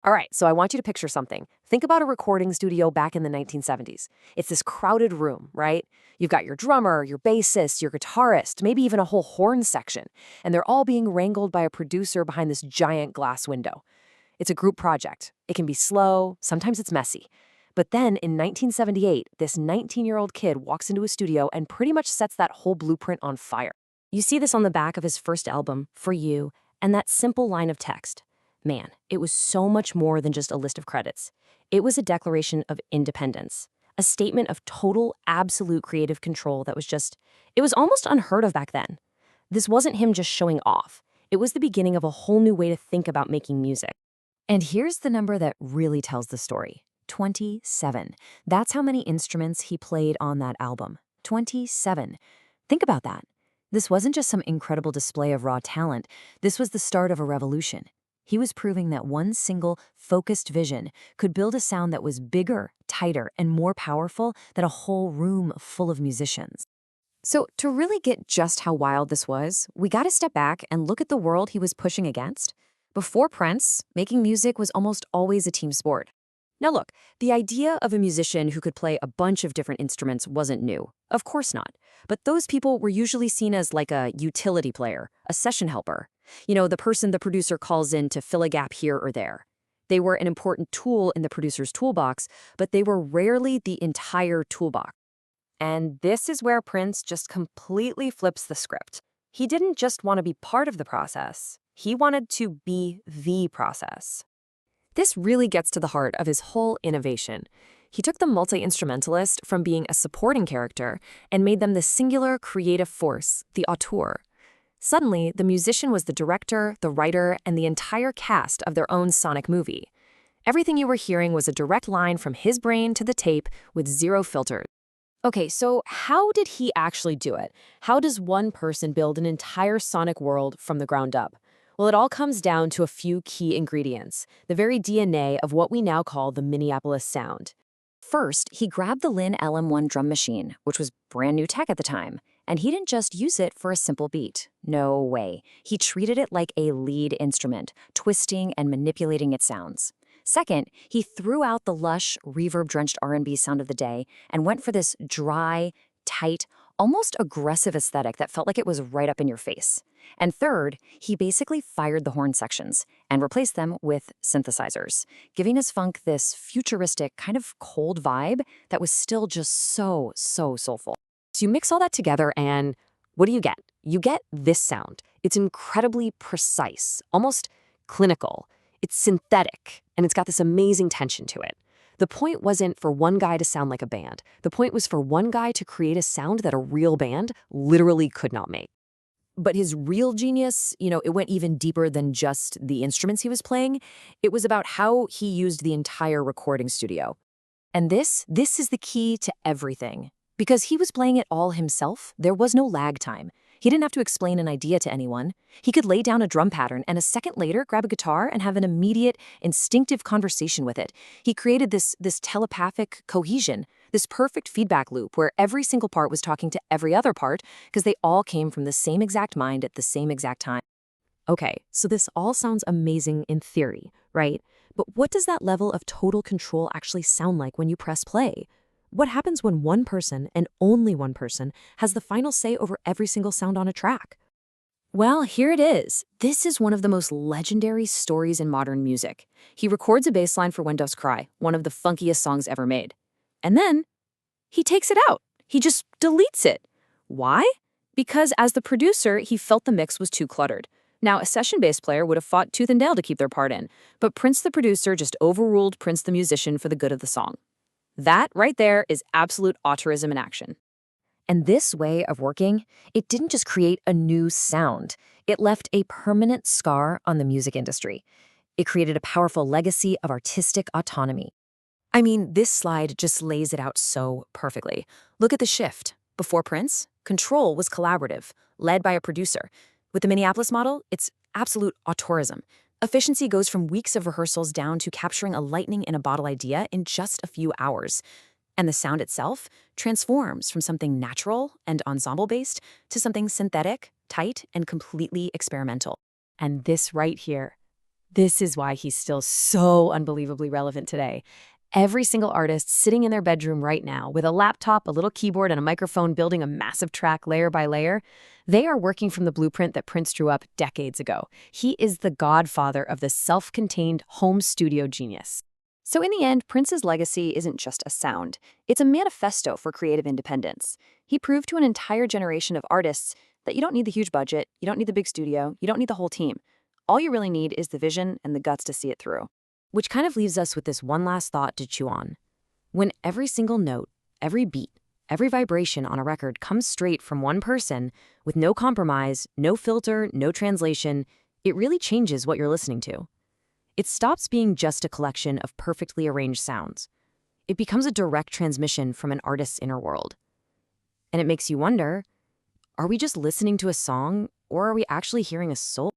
All right, so I want you to picture something. Think about a recording studio back in the 1970s. It's this crowded room, right? You've got your drummer, your bassist, your guitarist, maybe even a whole horn section, and they're all being wrangled by a producer behind this giant glass window. It's a group project. It can be slow, sometimes it's messy. But then in 1978, this 19-year-old kid walks into a studio and pretty much sets that whole blueprint on fire. You see this on the back of his first album, For You, and that simple line of text. Man, it was so much more than just a list of credits. It was a declaration of independence, a statement of total, absolute creative control that it was almost unheard of back then. This wasn't him just showing off. It was the beginning of a whole new way to think about making music. And here's the number that really tells the story. 27. That's how many instruments he played on that album. 27. Think about that. This wasn't just some incredible display of raw talent. This was the start of a revolution. He was proving that one single, focused vision could build a sound that was bigger, tighter, and more powerful than a whole room full of musicians. So to really get just how wild this was, we got to step back and look at the world he was pushing against. Before Prince, making music was almost always a team sport. Now look, the idea of a musician who could play a bunch of different instruments wasn't new. Of course not. But those people were usually seen as like a utility player, a session helper. The person the producer calls in to fill a gap here or there. They were an important tool in the producer's toolbox, but they were rarely the entire toolbox. And this is where Prince just completely flips the script. He didn't just want to be part of the process. He wanted to be the process. This really gets to the heart of his whole innovation. He took the multi-instrumentalist from being a supporting character and made them the singular creative force, the auteur. Suddenly, the musician was the director, the writer, and the entire cast of their own sonic movie. Everything you were hearing was a direct line from his brain to the tape with zero filters. Okay, so how did he actually do it? How does one person build an entire sonic world from the ground up? Well, it all comes down to a few key ingredients, the very DNA of what we now call the Minneapolis sound. First, he grabbed the Linn LM1 drum machine, which was brand new tech at the time, and he didn't just use it for a simple beat. No way. He treated it like a lead instrument, twisting and manipulating its sounds. Second, he threw out the lush, reverb-drenched R&B sound of the day and went for this dry, tight, almost aggressive aesthetic that felt like it was right up in your face. And third, he basically fired the horn sections and replaced them with synthesizers, giving his funk this futuristic, kind of cold vibe that was still just so soulful. So you mix all that together and what do you get? You get this sound. It's incredibly precise, almost clinical. It's synthetic, and it's got this amazing tension to it. The point wasn't for one guy to sound like a band. The point was for one guy to create a sound that a real band literally could not make. But his real genius, it went even deeper than just the instruments he was playing. It was about how he used the entire recording studio. And this is the key to everything. Because he was playing it all himself, there was no lag time. He didn't have to explain an idea to anyone. He could lay down a drum pattern and a second later grab a guitar and have an immediate, instinctive conversation with it. He created this telepathic cohesion, this perfect feedback loop where every single part was talking to every other part because they all came from the same exact mind at the same exact time. Okay, so this all sounds amazing in theory, right? But what does that level of total control actually sound like when you press play? What happens when one person, and only one person, has the final say over every single sound on a track? Well, here it is. This is one of the most legendary stories in modern music. He records a bass line for When Doves Cry, one of the funkiest songs ever made. And then, he takes it out. He just deletes it. Why? Because as the producer, he felt the mix was too cluttered. Now, a session bass player would have fought tooth and nail to keep their part in, but Prince the producer just overruled Prince the musician for the good of the song. That right there is absolute auteurism in action. And this way of working, it didn't just create a new sound. It left a permanent scar on the music industry. It created a powerful legacy of artistic autonomy. I mean, this slide just lays it out so perfectly. Look at the shift. Before Prince, control was collaborative, led by a producer. With the Minneapolis model, it's absolute auteurism. Efficiency goes from weeks of rehearsals down to capturing a lightning-in-a-bottle idea in just a few hours. And the sound itself transforms from something natural and ensemble-based to something synthetic, tight, and completely experimental. And this right here, This is why he's still so unbelievably relevant today. Every single artist sitting in their bedroom right now with a laptop, a little keyboard, and a microphone building a massive track layer by layer, they are working from the blueprint that Prince drew up decades ago. He is the godfather of the self-contained home studio genius. So in the end, Prince's legacy isn't just a sound. It's a manifesto for creative independence. He proved to an entire generation of artists that you don't need the huge budget, you don't need the big studio, you don't need the whole team. All you really need is the vision and the guts to see it through. Which kind of leaves us with this one last thought to chew on. When every single note, every beat, every vibration on a record comes straight from one person with no compromise, no filter, no translation, it really changes what you're listening to. It stops being just a collection of perfectly arranged sounds. It becomes a direct transmission from an artist's inner world. And it makes you wonder, are we just listening to a song, or are we actually hearing a soul?